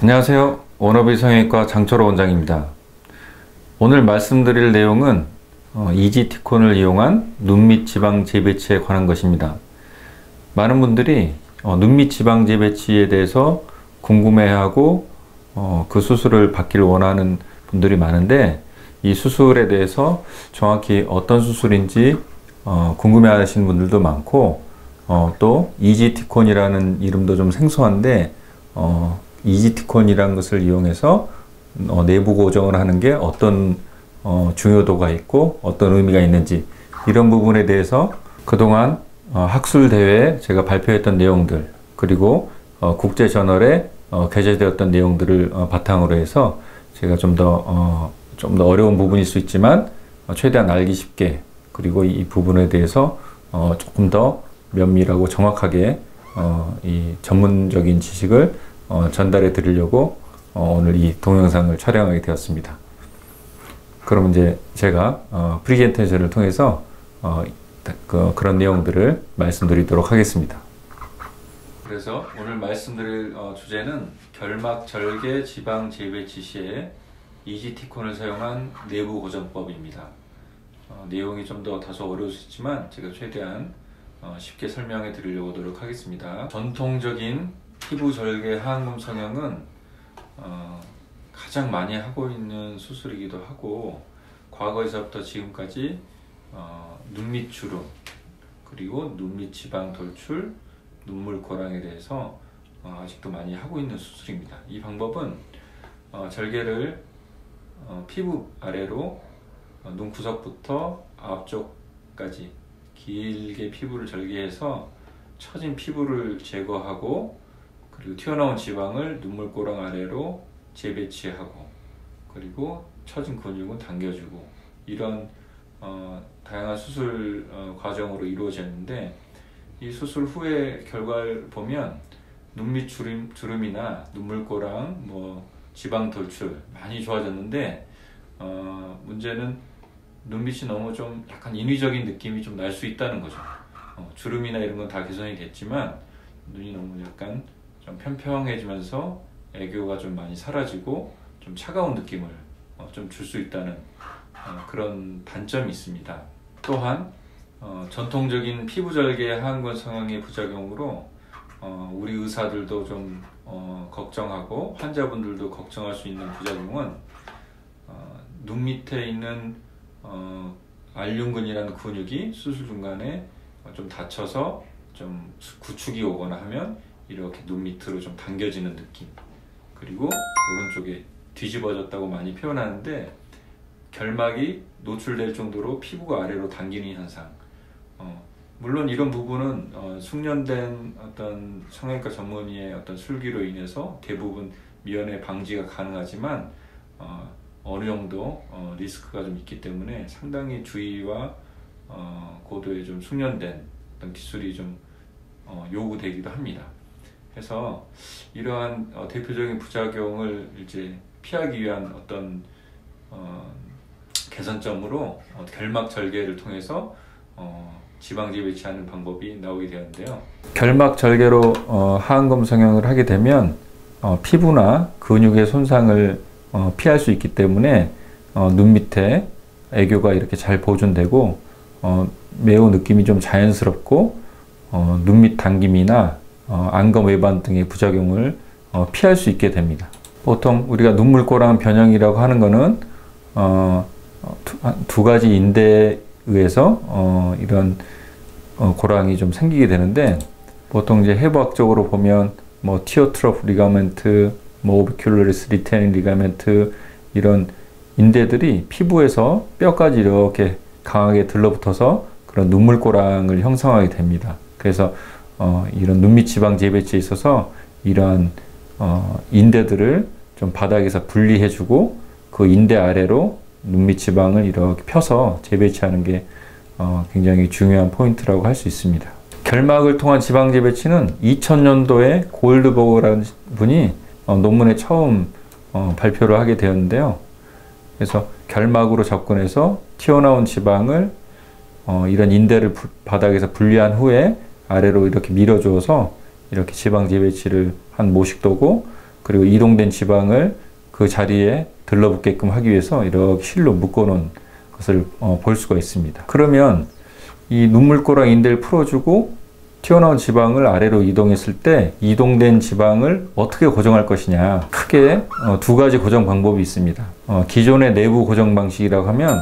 안녕하세요. 워너비 성형외과 장철호 원장입니다. 오늘 말씀드릴 내용은 이지티콘을 이용한 눈밑 지방 재배치에 관한 것입니다. 많은 분들이 눈밑 지방 재배치에 대해서 궁금해하고 그 수술을 받기를 원하는 분들이 많은데, 이 수술에 대해서 정확히 어떤 수술인지 궁금해하시는 분들도 많고, 또 이지티콘이라는 이름도 좀 생소한데, 이지티콘이라는 것을 이용해서 내부 고정을 하는 게 어떤 중요도가 있고 어떤 의미가 있는지, 이런 부분에 대해서 그동안 학술 대회에 제가 발표했던 내용들, 그리고 국제 저널에 게재되었던 내용들을 바탕으로 해서 제가 좀 더 어려운 부분일 수 있지만 최대한 알기 쉽게, 그리고 이 부분에 대해서 조금 더 면밀하고 정확하게 이 전문적인 지식을 전달해 드리려고 오늘 이 동영상을 촬영하게 되었습니다. 그럼 이제 제가 프리젠테이션을 통해서 그런 내용들을 말씀드리도록 하겠습니다. 그래서 오늘 말씀드릴 주제는 결막 절개 지방 재배치 시에 이지티콘을 사용한 내부 고정법입니다. 내용이 좀 더 다소 어려울 수 있지만 제가 최대한 쉽게 설명해 드리려고 노력하겠습니다. 전통적인 피부 절개 하안검 성형은 가장 많이 하고 있는 수술이기도 하고, 과거에서부터 지금까지 눈밑 주름, 그리고 눈밑 지방 돌출, 눈물 고랑에 대해서 아직도 많이 하고 있는 수술입니다. 이 방법은 절개를 피부 아래로 눈구석부터 앞쪽까지 길게 피부를 절개해서 처진 피부를 제거하고, 그리고 튀어나온 지방을 눈물고랑 아래로 재배치하고, 그리고 처진 근육은 당겨주고, 이런 다양한 수술 과정으로 이루어졌는데, 이 수술 후의 결과를 보면 눈밑 주름이나 눈물고랑, 지방 돌출 많이 좋아졌는데, 문제는 눈밑이 너무 좀 약간 인위적인 느낌이 좀 날 수 있다는 거죠. 주름이나 이런 건 다 개선이 됐지만 눈이 너무 약간 좀 평평해지면서 애교가 좀 많이 사라지고 좀 차가운 느낌을 좀 줄 수 있다는 그런 단점이 있습니다. 또한 전통적인 피부절개 하안검 성형의 부작용으로 우리 의사들도 좀 걱정하고 환자분들도 걱정할 수 있는 부작용은 눈 밑에 있는 알륜근이라는 근육이 수술 중간에 좀 다쳐서 좀 구축이 오거나 하면 이렇게 눈 밑으로 좀 당겨지는 느낌, 그리고 오른쪽에 뒤집어졌다고 많이 표현하는데, 결막이 노출될 정도로 피부가 아래로 당기는 현상. 물론 이런 부분은 숙련된 어떤 성형외과 전문의의 어떤 술기로 인해서 대부분 미연에 방지가 가능하지만 어느 정도 리스크가 좀 있기 때문에 상당히 주의와 고도의 좀 숙련된 어떤 기술이 좀 요구되기도 합니다. 그래서 이러한 대표적인 부작용을 이제 피하기 위한 어떤 개선점으로 결막 절개를 통해서 지방 재배치하는 방법이 나오게 되었는데요. 결막 절개로 하안검 성형을 하게 되면 피부나 근육의 손상을 피할 수 있기 때문에 눈 밑에 애교가 이렇게 잘 보존되고 매우 느낌이 좀 자연스럽고 눈밑 당김이나 안검 외반 등의 부작용을 피할 수 있게 됩니다. 보통 우리가 눈물고랑 변형이라고 하는 것은 두 가지 인대에 의해서 이런 고랑이 좀 생기게 되는데, 보통 이제 해부학적으로 보면 티어트로프 리가멘트, 오비큘러리스 리테닝 리가멘트, 이런 인대들이 피부에서 뼈까지 이렇게 강하게 들러붙어서 그런 눈물고랑을 형성하게 됩니다. 그래서 이런 눈밑 지방 재배치에 있어서 이러한 인대들을 좀 바닥에서 분리해주고, 그 인대 아래로 눈밑 지방을 이렇게 펴서 재배치하는 게 굉장히 중요한 포인트라고 할 수 있습니다. 결막을 통한 지방 재배치는 2000년도에 골드버그라는 분이 논문에 처음 발표를 하게 되었는데요. 그래서 결막으로 접근해서 튀어나온 지방을 이런 인대를 바닥에서 분리한 후에 아래로 이렇게 밀어주어서 이렇게 지방 재배치를 한 모식도고, 그리고 이동된 지방을 그 자리에 들러붙게끔 하기 위해서 이렇게 실로 묶어놓은 것을 볼 수가 있습니다. 그러면 이 눈물꼬랑 인대를 풀어주고 튀어나온 지방을 아래로 이동했을 때 이동된 지방을 어떻게 고정할 것이냐, 크게 두 가지 고정 방법이 있습니다. 기존의 내부 고정 방식이라고 하면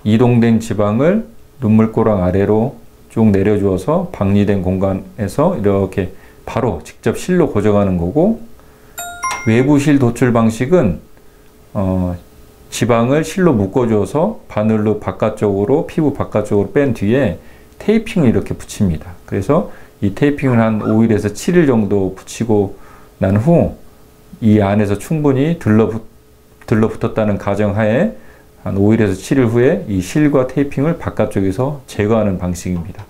이동된 지방을 눈물꼬랑 아래로 쭉 내려주어서 방리된 공간에서 이렇게 바로 직접 실로 고정하는 거고, 외부 실 도출 방식은 지방을 실로 묶어줘서 바늘로 바깥쪽으로, 피부 바깥쪽으로 뺀 뒤에 테이핑을 이렇게 붙입니다. 그래서 이 테이핑을 한 5일에서 7일 정도 붙이고 난 후 이 안에서 충분히 들러붙었다는 가정하에 한 5일에서 7일 후에 이 실과 테이핑을 바깥쪽에서 제거하는 방식입니다.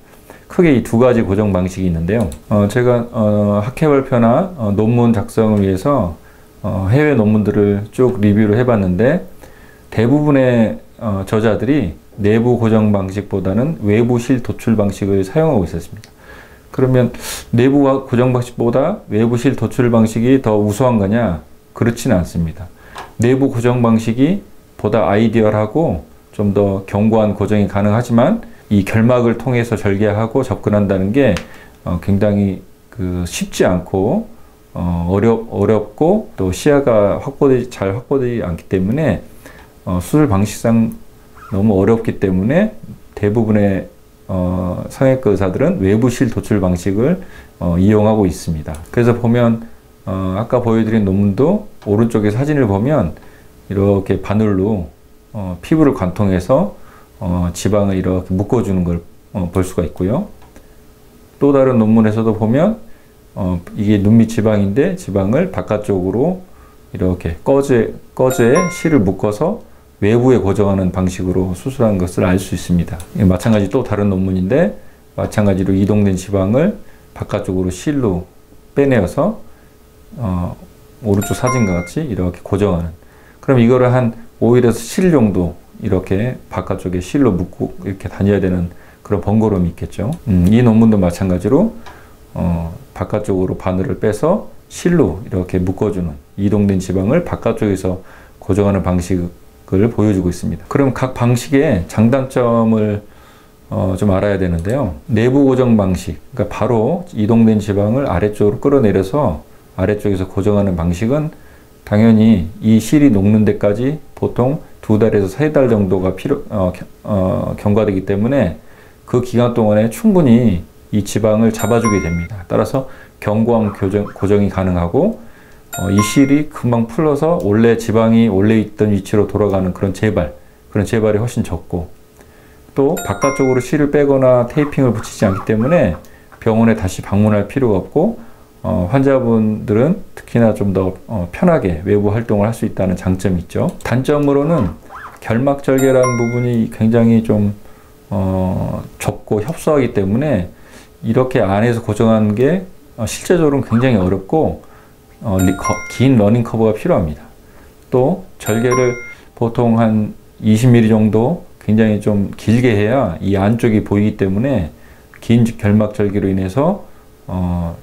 크게 이 두 가지 고정 방식이 있는데요. 제가 학회 발표나 논문 작성을 위해서 해외 논문들을 쭉 리뷰를 해봤는데, 대부분의 저자들이 내부 고정 방식보다는 외부 실 도출 방식을 사용하고 있었습니다. 그러면 내부 고정 방식보다 외부 실 도출 방식이 더 우수한 거냐? 그렇지는 않습니다. 내부 고정 방식이 보다 아이디얼하고 좀 더 견고한 고정이 가능하지만, 이 결막을 통해서 절개하고 접근한다는 게 굉장히 쉽지 않고 어렵고 또 시야가 잘 확보되지 않기 때문에 수술 방식상 너무 어렵기 때문에 대부분의 성형외과 의사들은 외부실 도출 방식을 이용하고 있습니다. 그래서 보면 아까 보여드린 논문도 오른쪽에 사진을 보면 이렇게 바늘로 피부를 관통해서 지방을 이렇게 묶어주는 걸 볼 수가 있고요. 또 다른 논문에서도 보면 이게 눈밑 지방인데 지방을 바깥쪽으로 이렇게 꺼즈에 실을 묶어서 외부에 고정하는 방식으로 수술한 것을 알 수 있습니다. 마찬가지 또 다른 논문인데, 마찬가지로 이동된 지방을 바깥쪽으로 실로 빼내어서 오른쪽 사진과 같이 이렇게 고정하는, 그럼 이거를 한 5일에서 7일 정도 이렇게 바깥쪽에 실로 묶고 이렇게 다녀야 되는 그런 번거로움이 있겠죠. 이 논문도 마찬가지로 바깥쪽으로 바늘을 빼서 실로 이렇게 묶어주는, 이동된 지방을 바깥쪽에서 고정하는 방식을 보여주고 있습니다. 그럼 각 방식의 장단점을 좀 알아야 되는데요. 내부 고정 방식, 그러니까 바로 이동된 지방을 아래쪽으로 끌어내려서 아래쪽에서 고정하는 방식은 당연히 이 실이 녹는 데까지 보통 2달에서 3달 정도가 경과되기 때문에 그 기간 동안에 충분히 이 지방을 잡아주게 됩니다. 따라서 견고한 고정이 가능하고 이 실이 금방 풀려서 원래 지방이 원래 있던 위치로 돌아가는 그런 재발이 훨씬 적고, 또 바깥쪽으로 실을 빼거나 테이핑을 붙이지 않기 때문에 병원에 다시 방문할 필요가 없고, 환자분들은 특히나 좀 더 편하게 외부 활동을 할 수 있다는 장점이 있죠. 단점으로는 결막절개라는 부분이 굉장히 좀 좁고 협소하기 때문에 이렇게 안에서 고정하는 게 실제적으로는 굉장히 어렵고 긴 러닝 커브가 필요합니다. 또 절개를 보통 한 20mm 정도 굉장히 좀 길게 해야 이 안쪽이 보이기 때문에 긴 결막 절개로 인해서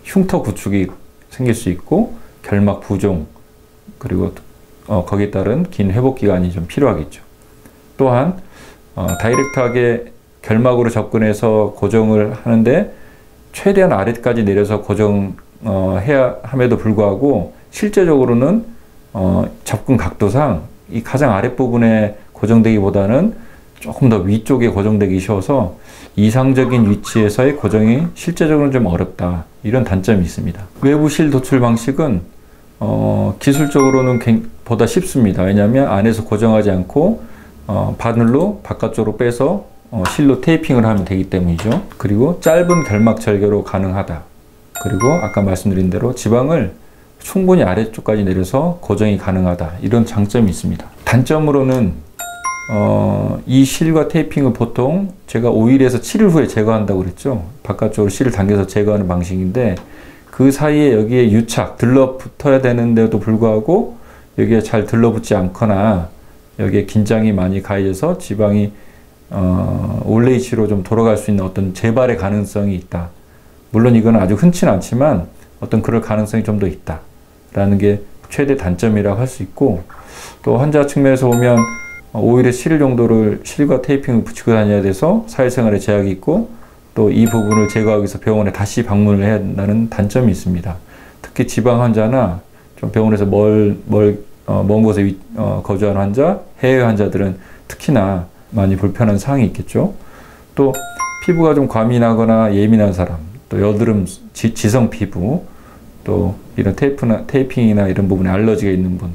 흉터 구축이 생길 수 있고 결막 부종, 그리고 거기에 따른 긴 회복 기간이 좀 필요하겠죠. 또한 다이렉트하게 결막으로 접근해서 고정을 하는데 최대한 아래까지 내려서 고정해야 함에도 불구하고 실제적으로는 접근 각도상 이 가장 아랫부분에 고정되기보다는 조금 더 위쪽에 고정되기 쉬워서 이상적인 위치에서의 고정이 실제적으로는 좀 어렵다, 이런 단점이 있습니다. 외부 실 도출 방식은 기술적으로는 보다 쉽습니다. 왜냐하면 안에서 고정하지 않고 바늘로 바깥쪽으로 빼서 실로 테이핑을 하면 되기 때문이죠. 그리고 짧은 결막 절개로 가능하다. 그리고 아까 말씀드린 대로 지방을 충분히 아래쪽까지 내려서 고정이 가능하다, 이런 장점이 있습니다. 단점으로는 이 실과 테이핑을 보통 제가 5일에서 7일 후에 제거한다고 그랬죠. 바깥쪽으로 실을 당겨서 제거하는 방식인데, 그 사이에 여기에 유착, 들러붙어야 되는데도 불구하고 여기에 잘 들러붙지 않거나 여기에 긴장이 많이 가해져서 지방이 원래 위치로 좀 돌아갈 수 있는 어떤 재발의 가능성이 있다. 물론 이건 아주 흔치는 않지만 어떤 그럴 가능성이 좀 더 있다 라는 게 최대 단점이라고 할 수 있고, 또 환자 측면에서 보면 오히려 실 정도를 실과 테이핑을 붙이고 다녀야 돼서 사회생활에 제약이 있고, 또 이 부분을 제거하기 위해서 병원에 다시 방문을 해야 한다는 단점이 있습니다. 특히 지방 환자나 좀 병원에서 먼 곳에 거주하는 환자, 해외 환자들은 특히나 많이 불편한 사항이 있겠죠. 또 피부가 좀 과민하거나 예민한 사람, 또 여드름, 지성 피부, 또 이런 테이핑이나 이런 부분에 알러지가 있는 분,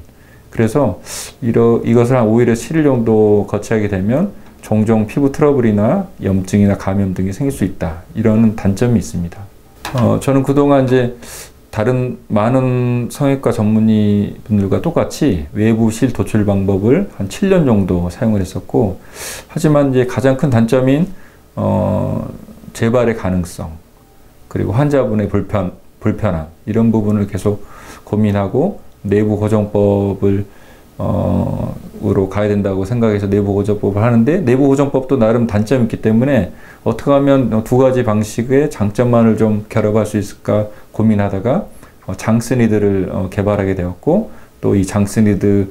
그래서 이것을 한 5일에서 7일 정도 거치하게 되면 종종 피부 트러블이나 염증이나 감염 등이 생길 수 있다, 이런 단점이 있습니다. 저는 그동안 이제 다른 많은 성형외과 전문의 분들과 똑같이 외부 실 도출 방법을 한 7년 정도 사용을 했었고, 하지만 이제 가장 큰 단점인 재발의 가능성, 그리고 환자분의 불편함, 이런 부분을 계속 고민하고 내부 고정법을 으로 가야 된다고 생각해서 내부 고정법을 하는데, 내부 고정법도 나름 단점이 있기 때문에 어떻게 하면 두 가지 방식의 장점만을 좀 결합할 수 있을까 고민하다가 장스니드를 개발하게 되었고, 또 이 장스니드의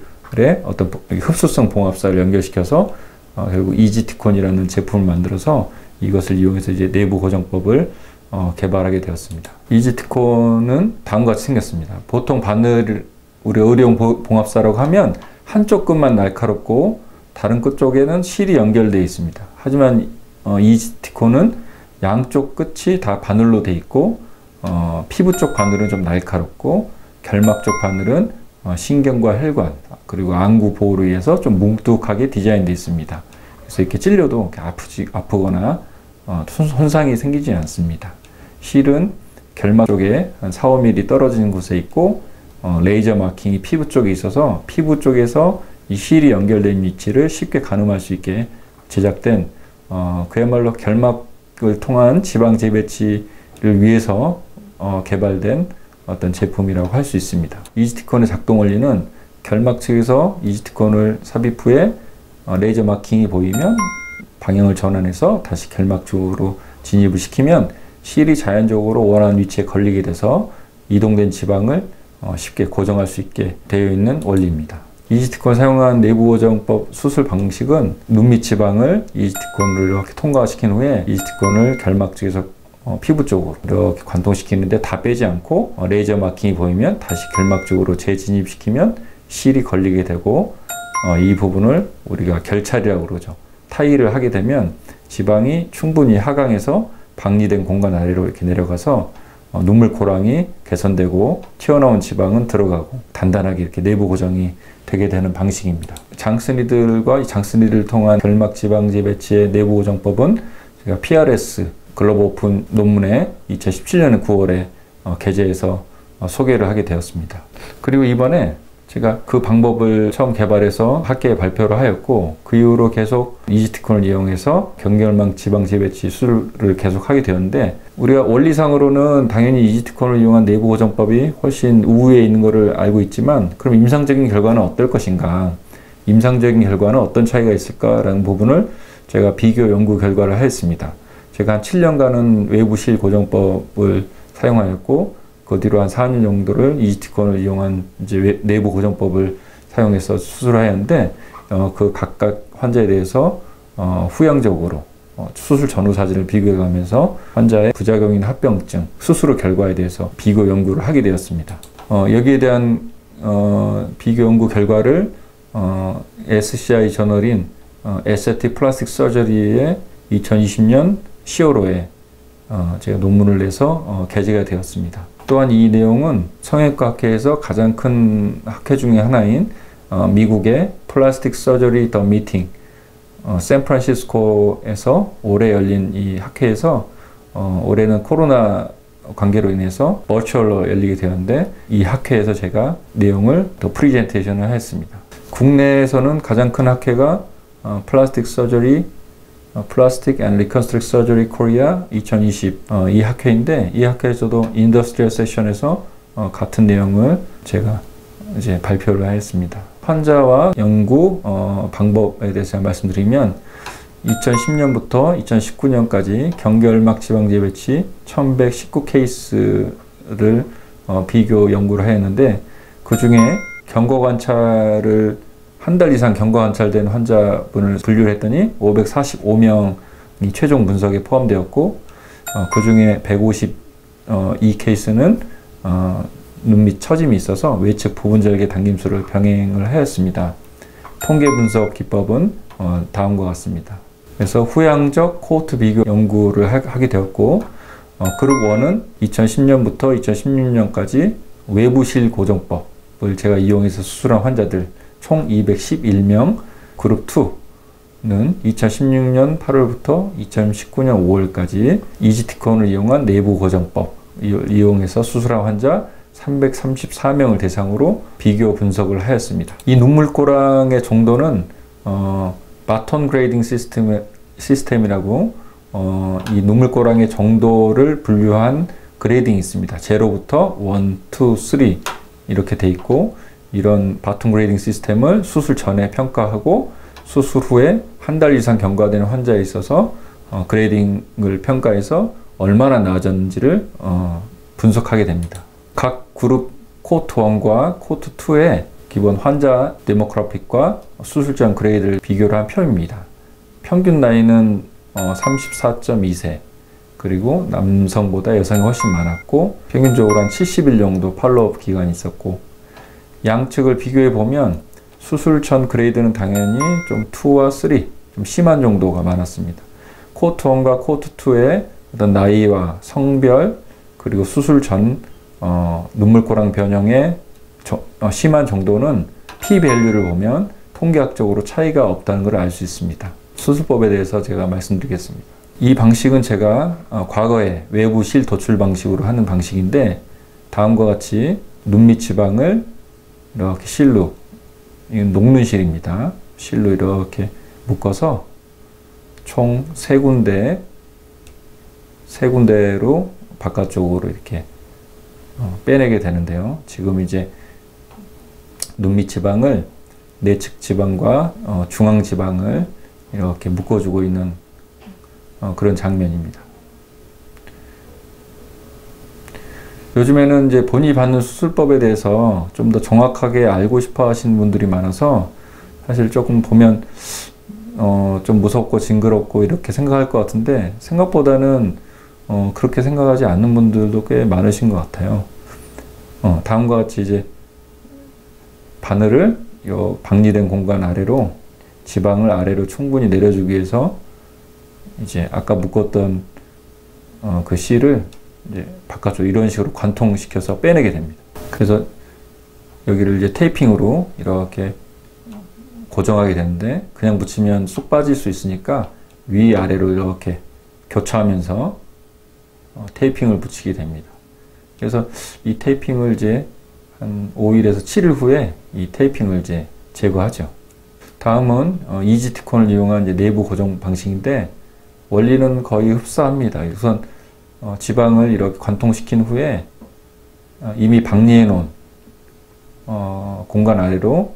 어떤 흡수성 봉합사를 연결시켜서 결국 이지티콘이라는 제품을 만들어서 이것을 이용해서 이제 내부 고정법을 개발하게 되었습니다. 이지티콘은 다음과 같이 생겼습니다. 보통 바늘, 우리 의료용 봉합사라고 하면 한쪽 끝만 날카롭고 다른 끝 쪽에는 실이 연결되어 있습니다. 하지만 이지티콘은 양쪽 끝이 다 바늘로 되어 있고, 피부 쪽 바늘은 좀 날카롭고, 결막 쪽 바늘은 신경과 혈관, 그리고 안구 보호를 위해서 좀 뭉툭하게 디자인되어 있습니다. 그래서 이렇게 찔려도 아프거나 손상이 생기지 않습니다. 실은 결막 쪽에 한 4, 5mm 떨어지는 곳에 있고, 레이저 마킹이 피부 쪽에 있어서 피부 쪽에서 이 실이 연결된 위치를 쉽게 가늠할 수 있게 제작된 그야말로 결막을 통한 지방 재배치를 위해서 개발된 어떤 제품이라고 할 수 있습니다. 이지티콘의 작동 원리는 결막 측에서 이지티콘을 삽입 후에 레이저 마킹이 보이면 방향을 전환해서 다시 결막 쪽으로 진입을 시키면 실이 자연적으로 원하는 위치에 걸리게 돼서 이동된 지방을 쉽게 고정할 수 있게 되어 있는 원리입니다. 이지티콘을 사용한 내부 고정법 수술 방식은 눈 밑 지방을 이지티콘을 이렇게 통과시킨 후에 이지티콘을 결막 쪽에서 피부 쪽으로 이렇게 관통시키는데 다 빼지 않고 레이저 마킹이 보이면 다시 결막 쪽으로 재진입시키면 실이 걸리게 되고, 이 부분을 우리가 결찰이라고 그러죠. 타이를 하게 되면 지방이 충분히 하강해서 박리된 공간 아래로 이렇게 내려가서 눈물코랑이 개선되고 튀어나온 지방은 들어가고 단단하게 이렇게 내부 고정이 되게 되는 방식입니다. 장스니들과 이 장스니들을 통한 결막 지방 재배치의 내부 고정법은 제가 PRS 글로벌 오픈 논문에 2017년 9월에 게재해서 소개를 하게 되었습니다. 그리고 이번에 제가 그 방법을 처음 개발해서 학계에 발표를 하였고, 그 이후로 계속 이지티콘을 이용해서 경결막 지방 재배치 수술을 계속 하게 되었는데, 우리가 원리상으로는 당연히 이지티콘을 이용한 내부 고정법이 훨씬 우위에 있는 것을 알고 있지만, 그럼 임상적인 결과는 어떨 것인가, 임상적인 결과는 어떤 차이가 있을까라는 부분을 제가 비교 연구 결과를 하였습니다. 제가 한 7년간은 외부실 고정법을 사용하였고, 그 뒤로 한 4년 정도를 이지티콘을 이용한 이제 내부 고정법을 사용해서 수술을 하였는데, 그 각각 환자에 대해서 후형적으로 수술 전후 사진을 비교해 가면서 환자의 부작용이나 합병증, 수술 결과에 대해서 비교 연구를 하게 되었습니다. 여기에 대한 비교 연구 결과를 SCI 저널인 Aesthetic Plastic Surgery의 2020년 10월호에 제가 논문을 내서 게재가 되었습니다. 또한 이 내용은 성형외과 학회에서 가장 큰 학회 중에 하나인 미국의 플라스틱 서저리 더 미팅, 샌프란시스코에서 올해 열린 이 학회에서 올해는 코로나 관계로 인해서 버추얼로 열리게 되었는데, 이 학회에서 제가 내용을 더 프리젠테이션을 했습니다. 국내에서는 가장 큰 학회가 플라스틱 서저리 플라스틱 앤 리컨스트럭트 서저리 코리아 2020 이 학회인데, 이 학회에서도 인더스트리얼 세션에서 같은 내용을 제가 이제 발표를 하였습니다. 환자와 연구 방법에 대해서 말씀드리면, 2010년부터 2019년까지 경결막 지방 재배치 1119 케이스를 비교 연구를 하였는데, 그 중에 경과 관찰을 한 달 이상 경과 관찰된 환자분을 분류를 했더니 545명이 최종 분석에 포함되었고, 그 중에 152 케이스는 눈밑 처짐이 있어서 외측 부분절개 당김술을 병행을 하였습니다. 통계 분석 기법은 다음과 같습니다. 그래서 후양적 코호트 비교 연구를 하게 되었고, 그룹 1은 2010년부터 2016년까지 외부실 고정법을 제가 이용해서 수술한 환자들 총 211명, 그룹 2는 2016년 8월부터 2019년 5월까지 이지티콘을 이용한 내부 고정법 이용해서 수술한 환자 334명을 대상으로 비교 분석을 하였습니다. 이 눈물꼬랑의 정도는 바톤 그레이딩 시스템이라고 이 눈물꼬랑의 정도를 분류한 그레이딩이 있습니다. 0부터 1, 2, 3 이렇게 돼 있고, 이런 바톤 그레이딩 시스템을 수술 전에 평가하고 수술 후에 한 달 이상 경과된 환자에 있어서 그레이딩을 평가해서 얼마나 나아졌는지를 분석하게 됩니다. 각 그룹 코호트 1과 코호트 2의 기본 환자 데모그래픽과 수술 전 그레이드를 비교를 한 표입니다. 평균 나이는 34.2세, 그리고 남성보다 여성이 훨씬 많았고, 평균적으로 한 70일 정도 팔로우업 기간이 있었고, 양측을 비교해 보면 수술 전 그레이드는 당연히 좀 2와 3, 좀 심한 정도가 많았습니다. 코호트 1과 코호트 2의 어떤 나이와 성별, 그리고 수술 전 눈물꼬랑 변형의 심한 정도는 P-밸류를 보면 통계학적으로 차이가 없다는 걸 알 수 있습니다. 수술법에 대해서 제가 말씀드리겠습니다. 이 방식은 제가 과거에 외부 실 도출 방식으로 하는 방식인데, 다음과 같이 눈밑 지방을 이렇게 실로, 이건 녹는 실입니다. 실로 이렇게 묶어서 총 3군데로 바깥쪽으로 이렇게 빼내게 되는데요. 지금 이제 눈밑 지방을 내측 지방과 중앙 지방을 이렇게 묶어주고 있는 그런 장면입니다. 요즘에는 이제 본인이 받는 수술법에 대해서 좀 더 정확하게 알고 싶어 하시는 분들이 많아서, 사실 조금 보면 좀 무섭고 징그럽고 이렇게 생각할 것 같은데, 생각보다는 그렇게 생각하지 않는 분들도 꽤 많으신 것 같아요. 다음과 같이 이제 바늘을 요 박리된 공간 아래로, 지방을 아래로 충분히 내려주기 위해서 이제 아까 묶었던 그 실을 이제 바깥쪽 이런 식으로 관통시켜서 빼내게 됩니다. 그래서 여기를 이제 테이핑으로 이렇게 고정하게 되는데, 그냥 붙이면 쑥 빠질 수 있으니까 위아래로 이렇게 교차하면서 테이핑을 붙이게 됩니다. 그래서 이 테이핑을 이제 한 5일에서 7일 후에 이 테이핑을 이제 제거하죠. 다음은 이지티콘을 이용한 이제 내부 고정 방식인데, 원리는 거의 흡사합니다. 우선 지방을 이렇게 관통시킨 후에 이미 박리해 놓은 공간 아래로,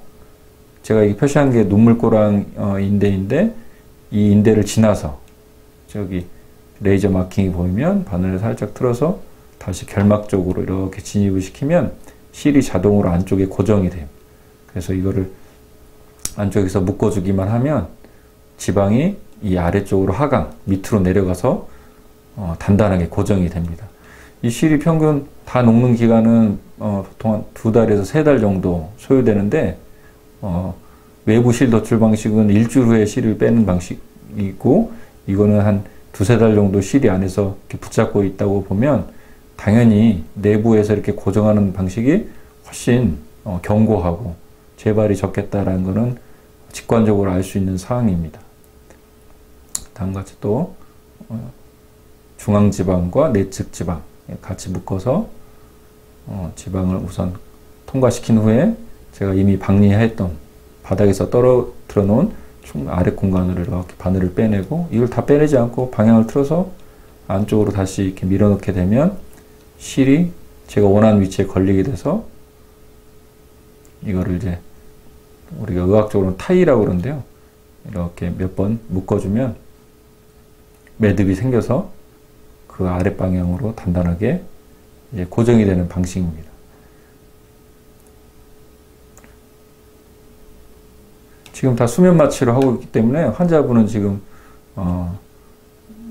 제가 이 표시한 게 눈물꼬랑 인대인데, 이 인대를 지나서 저기 레이저 마킹이 보이면 바늘을 살짝 틀어서 다시 결막 쪽으로 이렇게 진입을 시키면 실이 자동으로 안쪽에 고정이 돼요. 그래서 이거를 안쪽에서 묶어주기만 하면 지방이 이 아래쪽으로 하강, 밑으로 내려가서 단단하게 고정이 됩니다. 이 실이 평균 다 녹는 기간은 보통 한 2달에서 3달 정도 소요되는데, 외부 실 도출 방식은 일주일 후에 실을 빼는 방식이고, 이거는 한 2-3달 정도 실이 안에서 이렇게 붙잡고 있다고 보면 당연히 내부에서 이렇게 고정하는 방식이 훨씬 견고하고 재발이 적겠다라는 것은 직관적으로 알 수 있는 사항입니다. 다음같이 또 중앙지방과 내측 지방 같이 묶어서 지방을 우선 통과시킨 후에 제가 이미 박리했던 바닥에서 떨어뜨려 놓은 아래 공간으로 이렇게 바늘을 빼내고, 이걸 다 빼내지 않고 방향을 틀어서 안쪽으로 다시 이렇게 밀어넣게 되면 실이 제가 원하는 위치에 걸리게 돼서, 이거를 이제 우리가 의학적으로는 타이라고 그러는데요. 이렇게 몇 번 묶어주면 매듭이 생겨서 그 아랫 방향으로 단단하게 이제 고정이 되는 방식입니다. 지금 다 수면 마취를 하고 있기 때문에 환자분은 지금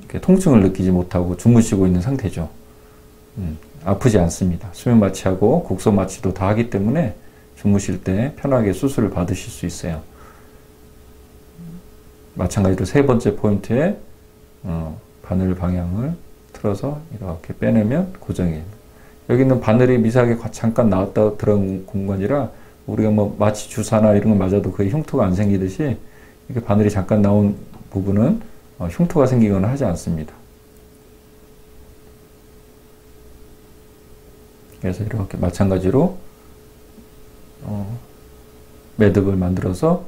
이렇게 통증을 느끼지 못하고 주무시고 있는 상태죠. 아프지 않습니다. 수면 마취하고 곡소 마취도 다 하기 때문에 주무실 때 편하게 수술을 받으실 수 있어요. 마찬가지로 세 번째 포인트에 바늘 방향을 틀어서 이렇게 빼내면 고정이에요. 여기는 바늘이 미세하게 잠깐 나왔다 들어간 공간이라 우리가 뭐 마취 주사나 이런 거 맞아도 거의 흉터가 안 생기듯이 이렇게 바늘이 잠깐 나온 부분은 흉터가 생기거나 하지 않습니다. 그래서 이렇게 마찬가지로 매듭을 만들어서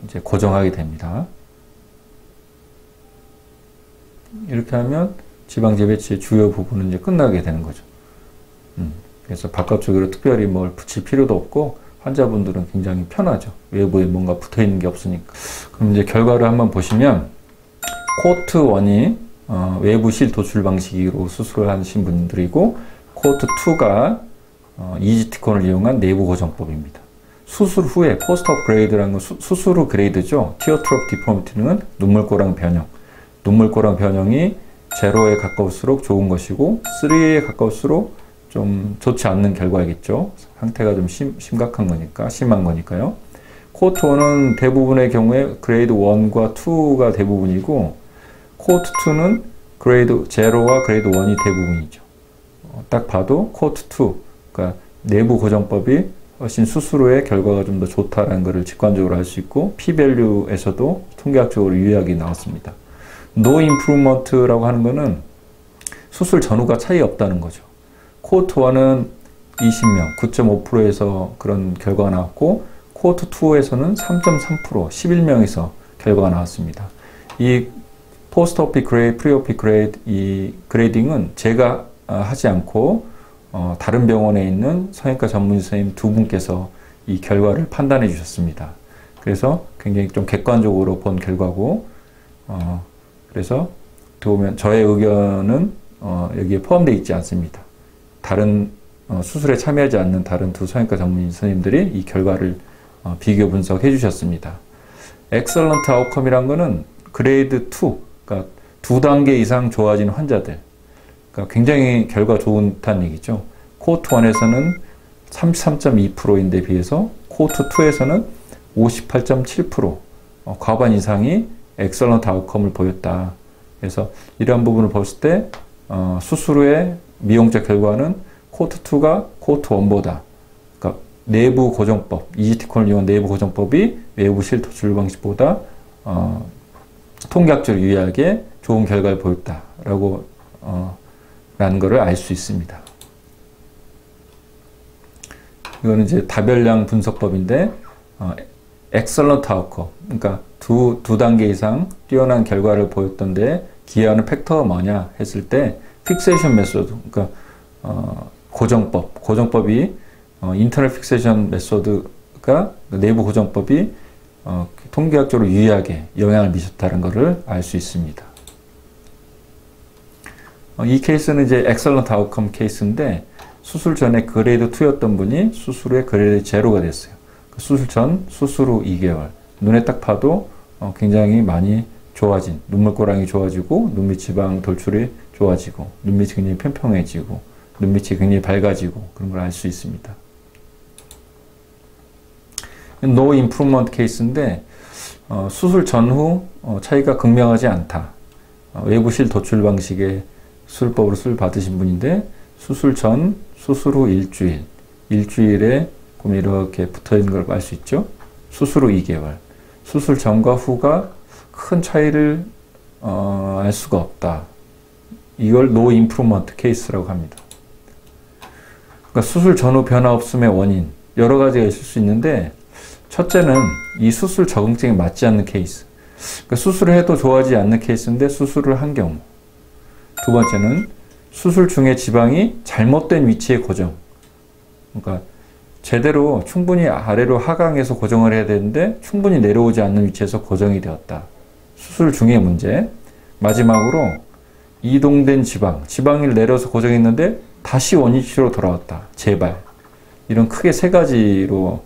이제 고정하게 됩니다. 이렇게 하면 지방 재배치의 주요 부분은 이제 끝나게 되는 거죠. 그래서 바깥쪽으로 특별히 뭘 붙일 필요도 없고 환자분들은 굉장히 편하죠. 외부에 뭔가 붙어 있는 게 없으니까. 그럼 이제 결과를 한번 보시면 코트 1이 외부 실 도출 방식으로 수술을 하신 분들이고 코트 2가 이지티콘을 이용한 내부 고정법입니다. 수술 후에 포스트 업그레이드라는 건 수술 후 그레이드죠. 티어트롭 디포미티는 눈물꼬랑 변형. 눈물꼬랑 변형이 0에 가까울수록 좋은 것이고 3에 가까울수록 좀 좋지 않는 결과이겠죠. 상태가 좀 심각한 거니까, 심한 거니까요. 코트 1은 대부분의 경우에 그레이드 1과 2가 대부분이고 코트 2는 그레이드 0와 그레이드 1이 대부분이죠. 딱 봐도 코트 2, 그러니까 내부 고정법이 훨씬 수술 후에 결과가 좀 더 좋다라는 것을 직관적으로 알 수 있고 P-밸류에서도 통계학적으로 유의하게 나왔습니다. No improvement라고 하는 거는 수술 전후가 차이 없다는 거죠. 코트 1은 20명, 9.5%에서 그런 결과가 나왔고 코트 2에서는 3.3%, 11명에서 결과가 나왔습니다. 이 포스트-오피 그레이드, 프리-오피 그레이드, 이 그레이딩은 제가 하지 않고 다른 병원에 있는 성형외과 전문 선생님 두 분께서 이 결과를 판단해 주셨습니다. 그래서 굉장히 좀 객관적으로 본 결과고 그래서 보면 저의 의견은 여기에 포함되어 있지 않습니다. 다른 수술에 참여하지 않는 다른 두 성형외과 전문의 선생님들이 이 결과를 비교 분석해 주셨습니다. 엑셀런트 아웃컴이란 거는 그레이드 2, 그러니까 2단계 이상 좋아진 환자들, 그러니까 굉장히 결과 좋다는 얘기죠. 코트 1에서는 33.2%인데 비해서 코트 2에서는 58.7% 과반 이상이 엑셀런트 아웃컴을 보였다. 그래서 이러한 부분을 봤을 때 수술 후의 미용적 결과는 코트 2가 코트 1보다, 그러니까 내부 고정법, 이지티콘을 이용한 내부 고정법이 외부 실 도출 방식보다 통계학적으로 유의하게 좋은 결과를 보였다라고 라는 것을 알 수 있습니다. 이거는 이제 다별량 분석법인데 엑셀런트 아웃컴, 그러니까 두 단계 이상 뛰어난 결과를 보였던데 기여하는 팩터가 뭐냐 했을 때 픽세이션 메소드, 그러니까 고정법이 인터널 픽세이션 메소드가 내부 고정법이 통계학적으로 유의하게 영향을 미쳤다는 것을 알 수 있습니다. 이 케이스는 이제 엑셀런트 아웃컴 케이스인데 수술 전에 그레이드 2였던 분이 수술 후에 그레이드 0가 됐어요. 수술 전, 수술 후 2개월. 눈에 딱 봐도 굉장히 많이 좋아진, 눈물꼬랑이 좋아지고 눈밑 지방 돌출이 좋아지고 눈밑이 굉장히 평평해지고 눈밑이 굉장히 밝아지고 그런 걸 알 수 있습니다. No improvement 케이스인데 수술 전후 차이가 극명하지 않다. 외부실 도출 방식의 수술법으로 수술 받으신 분인데 수술 전, 수술 후 일주일에 보면 이렇게 붙어 있는 걸 알 수 있죠. 수술 후 2개월. 수술 전과 후가 큰 차이를 알 수가 없다. 이걸 No improvement 케이스라고 합니다. 그러니까 수술 전후 변화 없음의 원인 여러 가지가 있을 수 있는데 첫째는 이 수술 적응증에 맞지 않는 케이스. 그러니까 수술을 해도 좋아지지 않는 케이스인데 수술을 한 경우. 두 번째는 수술 중에 지방이 잘못된 위치에 고정. 그러니까 제대로 충분히 아래로 하강해서 고정을 해야 되는데 충분히 내려오지 않는 위치에서 고정이 되었다. 수술 중의 문제. 마지막으로 이동된 지방이 내려서 고정했는데 다시 원위치로 돌아왔다. 재발. 이런 크게 세 가지로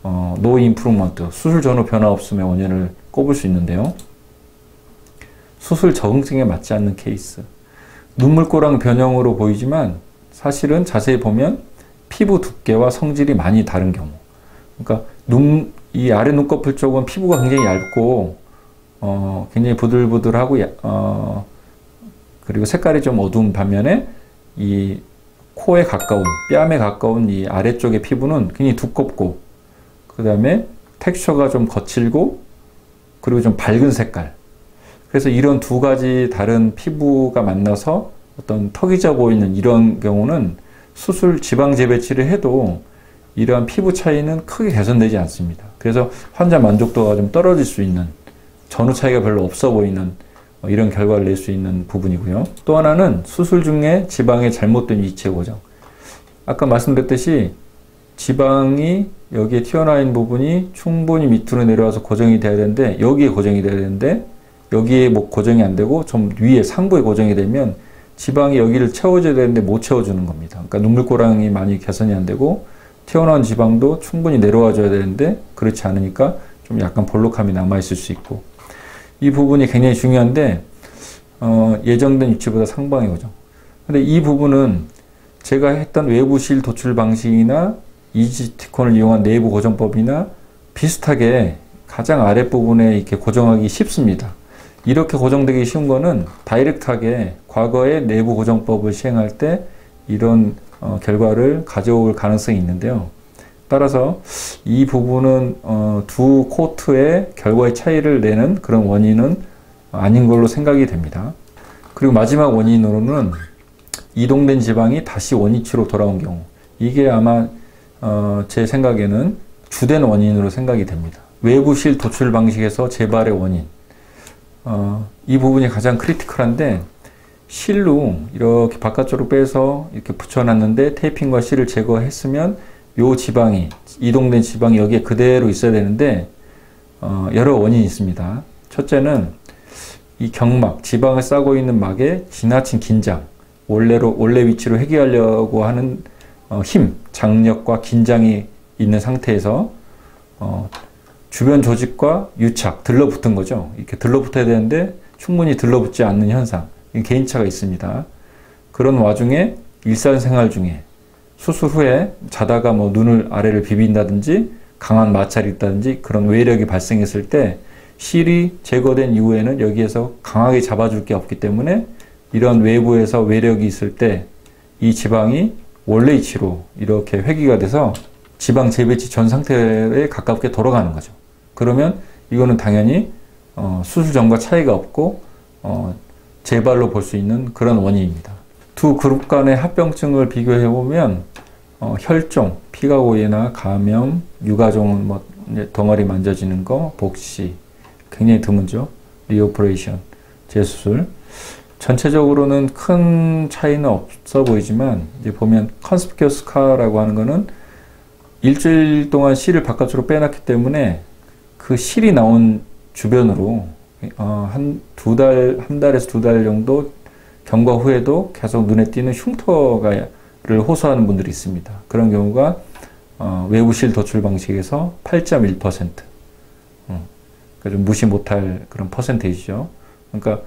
노 임프루먼트, 수술 전후 변화 없음의 원인을 꼽을 수 있는데요. 수술 적응증에 맞지 않는 케이스. 눈물꼬랑 변형으로 보이지만 사실은 자세히 보면 피부 두께와 성질이 많이 다른 경우. 그러니까 이 아래 눈꺼풀 쪽은 피부가 굉장히 얇고 굉장히 부들부들하고 그리고 색깔이 좀 어두운 반면에 이 코에 가까운, 뺨에 가까운 이 아래쪽의 피부는 굉장히 두껍고 그 다음에 텍스처가 좀 거칠고 그리고 좀 밝은 색깔. 그래서 이런 두 가지 다른 피부가 만나서 어떤 턱이 져 보이는 이런 경우는 수술 지방 재배치를 해도 이러한 피부 차이는 크게 개선되지 않습니다. 그래서 환자 만족도가 좀 떨어질 수 있는, 전후 차이가 별로 없어 보이는 이런 결과를 낼 수 있는 부분이고요. 또 하나는 수술 중에 지방의 잘못된 위치의 고정. 아까 말씀드렸듯이 지방이 여기에 튀어나와 있는 부분이 충분히 밑으로 내려와서 고정이 돼야 되는데 여기에 고정이 돼야 되는데 여기에 뭐 고정이 안 되고 좀 위에 상부에 고정이 되면 지방이 여기를 채워줘야 되는데 못 채워주는 겁니다. 그러니까 눈물꼬랑이 많이 개선이 안 되고 튀어나온 지방도 충분히 내려와 줘야 되는데 그렇지 않으니까 좀 약간 볼록함이 남아있을 수 있고, 이 부분이 굉장히 중요한데 예정된 위치보다 상방의 고정. 근데 이 부분은 제가 했던 외부실 도출 방식이나 이지티콘을 이용한 내부 고정법이나 비슷하게 가장 아랫부분에 이렇게 고정하기 쉽습니다. 이렇게 고정되기 쉬운 거는 다이렉트하게 과거의 내부 고정법을 시행할 때 이런 결과를 가져올 가능성이 있는데요. 따라서 이 부분은 두 코트의 결과의 차이를 내는 그런 원인은 아닌 걸로 생각이 됩니다. 그리고 마지막 원인으로는 이동된 지방이 다시 원위치로 돌아온 경우, 이게 아마 제 생각에는 주된 원인으로 생각이 됩니다. 외부실 도출 방식에서 재발의 원인, 이 부분이 가장 크리티컬한데 실로 이렇게 바깥쪽으로 빼서 이렇게 붙여놨는데 테이핑과 실을 제거했으면 요 지방이, 이동된 지방이 여기에 그대로 있어야 되는데 여러 원인이 있습니다. 첫째는 이 경막, 지방을 싸고 있는 막에 지나친 긴장, 원래 위치로 회귀하려고 하는 힘, 장력과 긴장이 있는 상태에서 주변 조직과 유착, 들러붙은 거죠. 이렇게 들러붙어야 되는데 충분히 들러붙지 않는 현상, 개인차가 있습니다. 그런 와중에 일상생활 중에 수술 후에 자다가 뭐 눈을 아래를 비빈다든지 강한 마찰이 있다든지 그런 외력이 발생했을 때 실이 제거된 이후에는 여기에서 강하게 잡아줄 게 없기 때문에 이런 외부에서 외력이 있을 때 이 지방이 원래 위치로 이렇게 회귀가 돼서 지방 재배치 전 상태에 가깝게 돌아가는 거죠. 그러면 이거는 당연히 수술 전과 차이가 없고 재발로 볼 수 있는 그런 원인입니다. 두 그룹 간의 합병증을 비교해 보면 혈종, 피가 고이나 감염, 유가종은 뭐 덩어리 만져지는 거, 복시 굉장히 드문죠. 리오퍼레이션, 재수술. 전체적으로는 큰 차이는 없어 보이지만 이제 보면 컨스피큐어스 스카라고 하는 거는 일주일 동안 실을 바깥으로 빼놨기 때문에 그 실이 나온 주변으로 한 달에서 두 달 정도 경과 후에도 계속 눈에 띄는 흉터를 호소하는 분들이 있습니다. 그런 경우가 외부실 도출 방식에서 8.1%. 그러니까 좀 무시 못할 그런 퍼센테이지죠. 그러니까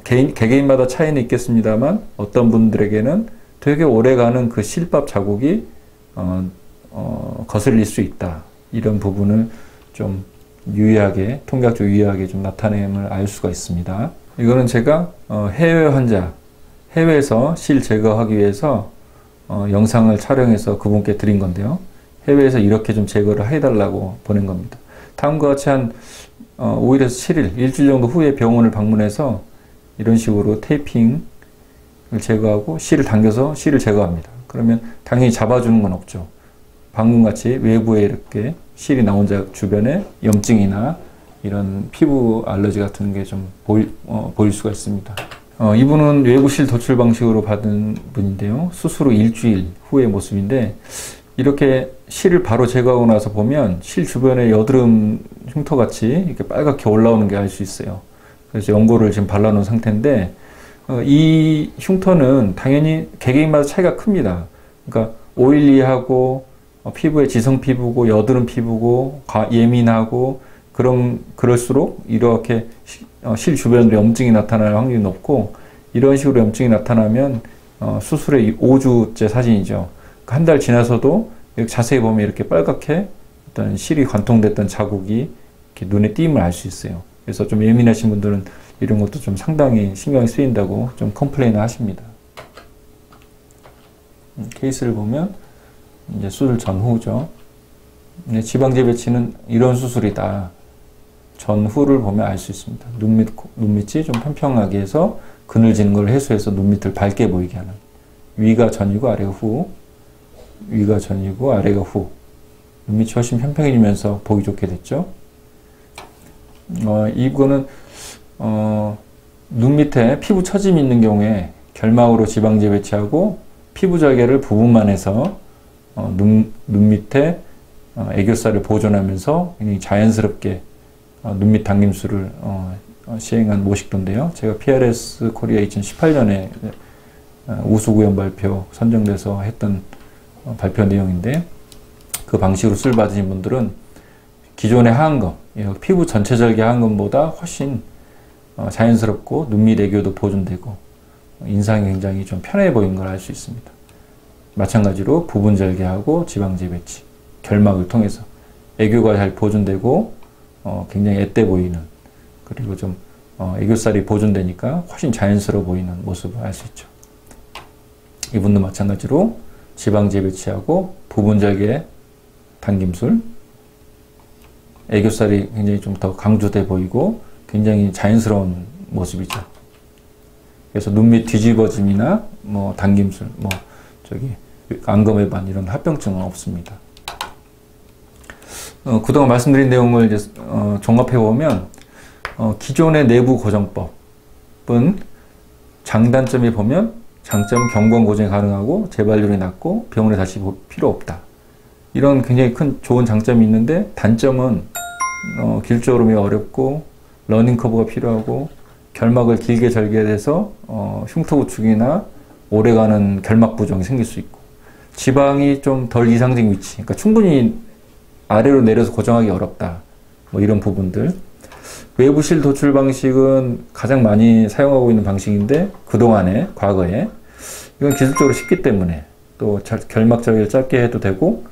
개개인마다 차이는 있겠습니다만 어떤 분들에게는 되게 오래가는 그 실밥 자국이 거슬릴 수 있다. 이런 부분을 좀 유의하게, 통계학적 유의하게 좀 나타냄을 알 수가 있습니다. 이거는 제가 해외 환자, 해외에서 실 제거하기 위해서 영상을 촬영해서 그분께 드린 건데요. 해외에서 이렇게 좀 제거를 해달라고 보낸 겁니다. 다음과 같이 한 5일에서 7일, 일주일 정도 후에 병원을 방문해서 이런 식으로 테이핑을 제거하고 실을 당겨서 실을 제거합니다. 그러면 당연히 잡아주는 건 없죠. 방금같이 외부에 이렇게 실이 나온 주변에 염증이나 이런 피부 알러지 같은 게 좀 보일 수가 있습니다. 이분은 외부실 도출 방식으로 받은 분인데요. 수술 후 일주일 후의 모습인데 이렇게 실을 바로 제거하고 나서 보면 실 주변에 여드름 흉터같이 이렇게 빨갛게 올라오는 게 알 수 있어요. 그래서 연고를 지금 발라놓은 상태인데 이 흉터는 당연히 개개인마다 차이가 큽니다. 그러니까 오일리하고 피부에 지성 피부고 여드름 피부고 예민하고 그럴수록 이렇게 실 주변으로 염증이 나타날 확률이 높고, 이런 식으로 염증이 나타나면 수술의 5주째 사진이죠. 한 달 지나서도 이렇게 자세히 보면 이렇게 빨갛게 어떤 실이 관통됐던 자국이 이렇게 눈에 띄임을 알 수 있어요. 그래서 좀 예민하신 분들은 이런 것도 좀 상당히 신경이 쓰인다고 좀 컴플레인을 하십니다. 케이스를 보면 이제 수술 전후죠. 지방제 배치는 이런 수술이다. 전후를 보면 알 수 있습니다. 눈밑이 좀 평평하게 해서 그늘지는 걸 해소해서 눈밑을 밝게 보이게 하는. 위가 전이고 아래가 후. 위가 전이고 아래가 후. 눈밑이 훨씬 평평해지면서 보기 좋게 됐죠. 이거는 눈 밑에 피부 처짐이 있는 경우에 결막으로 지방제 배치하고 피부 절개를 부분만 해서 눈 밑에 애교살을 보존하면서 굉장히 자연스럽게 눈밑 당김술을 시행한 모식도인데요. 제가 PRS 코리아 2018년에 우수구현 발표 선정돼서 했던 발표 내용인데, 그 방식으로 수술 받으신 분들은 기존의 하안검, 피부 전체 절개 하안검보다 훨씬 자연스럽고 눈밑 애교도 보존되고 인상이 굉장히 좀 편해 보이는 걸 알 수 있습니다. 마찬가지로 부분 절개하고 지방제 배치, 결막을 통해서 애교가 잘 보존되고 굉장히 앳돼 보이는, 그리고 좀 애교살이 보존되니까 훨씬 자연스러워 보이는 모습을 알 수 있죠. 이분도 마찬가지로 지방제 배치하고 부분 절개 당김술, 애교살이 굉장히 좀 더 강조돼 보이고 굉장히 자연스러운 모습이죠. 그래서 눈밑 뒤집어짐이나 당김술, 안검외반 이런 합병증은 없습니다. 그동안 말씀드린 내용을 이제 종합해 보면 기존의 내부 고정법은 장단점이 보면 장점은 경관 고정이 가능하고 재발률이 낮고 병원에 다시 볼 필요 없다. 이런 굉장히 큰 좋은 장점이 있는데, 단점은 길쭉오름이 어렵고 러닝 커브가 필요하고 결막을 길게 절개해서 흉터 구축이나 오래가는 결막 부종이 생길 수 있고, 지방이 좀 덜 이상적인 위치, 그러니까 충분히 아래로 내려서 고정하기 어렵다. 이런 부분들. 외부실 도출 방식은 가장 많이 사용하고 있는 방식인데, 과거에 이건 기술적으로 쉽기 때문에 또 결막 절개를 짧게 해도 되고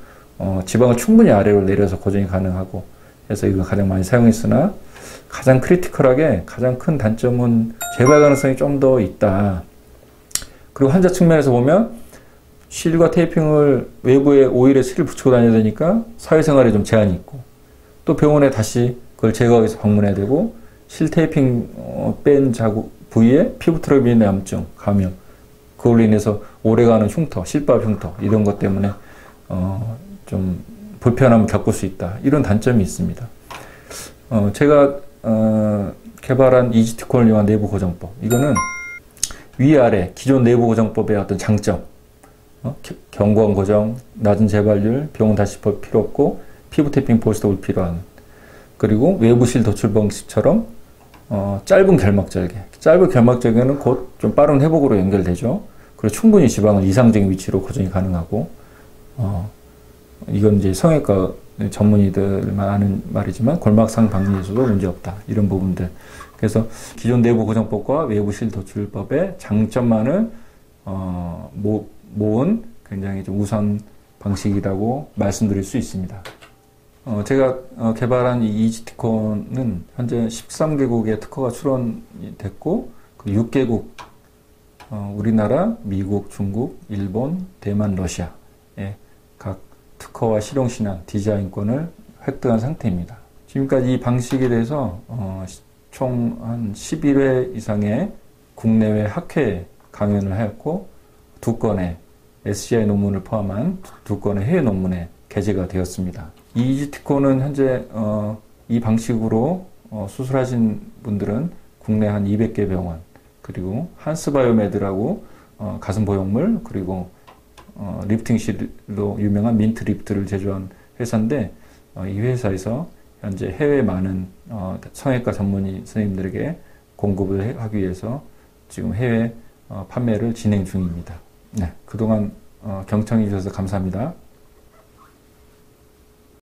지방을 충분히 아래로 내려서 고정이 가능하고 해서 이거 가장 많이 사용했으나, 가장 크리티컬하게 가장 큰 단점은 재발 가능성이 좀 더 있다. 그리고 환자 측면에서 보면 실과 테이핑을 외부에 오일에 실을 붙이고 다녀야 되니까 사회생활에 좀 제한이 있고, 또 병원에 다시 그걸 제거하기 위해서 방문해야 되고, 실 테이핑 뺀 자국 부위에 피부 트러블 인의 염증, 감염, 그걸로 인해서 오래가는 흉터, 실밥 흉터 이런 것 때문에 좀 불편함을 겪을 수 있다. 이런 단점이 있습니다. 제가 개발한 이지티콘을 이용한 내부 고정법, 이거는 위아래 기존 내부 고정법의 어떤 장점, 경관 고정, 낮은 재발률, 병원 다시 볼 필요 없고 피부 태핑 볼스도 불필요한, 그리고 외부실 도출 방식처럼 짧은 결막 절개, 짧은 결막 절개는 곧 좀 빠른 회복으로 연결되죠. 그리고 충분히 지방은 이상적인 위치로 고정이 가능하고, 이건 이제 성형외과 전문의들만 아는 말이지만 골막상 방지에서도 문제없다. 이런 부분들. 그래서 기존 내부 고정법과 외부실 도출법의 장점만을 모은 굉장히 좀 우선 방식이라고 말씀드릴 수 있습니다. 제가 개발한 이 이지티콘은 현재 13개국의 특허가 출원됐고, 그 6개국, 우리나라, 미국, 중국, 일본, 대만, 러시아의 각 특허와 실용신안, 디자인권을 획득한 상태입니다. 지금까지 이 방식에 대해서 총 한 11회 이상의 국내외 학회 강연을 하였고, 2건의 SCI 논문을 포함한 2건의 해외 논문에 게재가 되었습니다. 이 이지티콘은 현재 이 방식으로 수술하신 분들은 국내 한 200개 병원, 그리고 한스바이오메드라고 가슴 보형물, 그리고 리프팅실로 유명한 민트리프트를 제조한 회사인데, 이 회사에서 현재 해외 많은 성형외과 전문의 선생님들에게 공급을 하기 위해서 지금 해외 판매를 진행 중입니다. 네, 그동안 경청해 주셔서 감사합니다.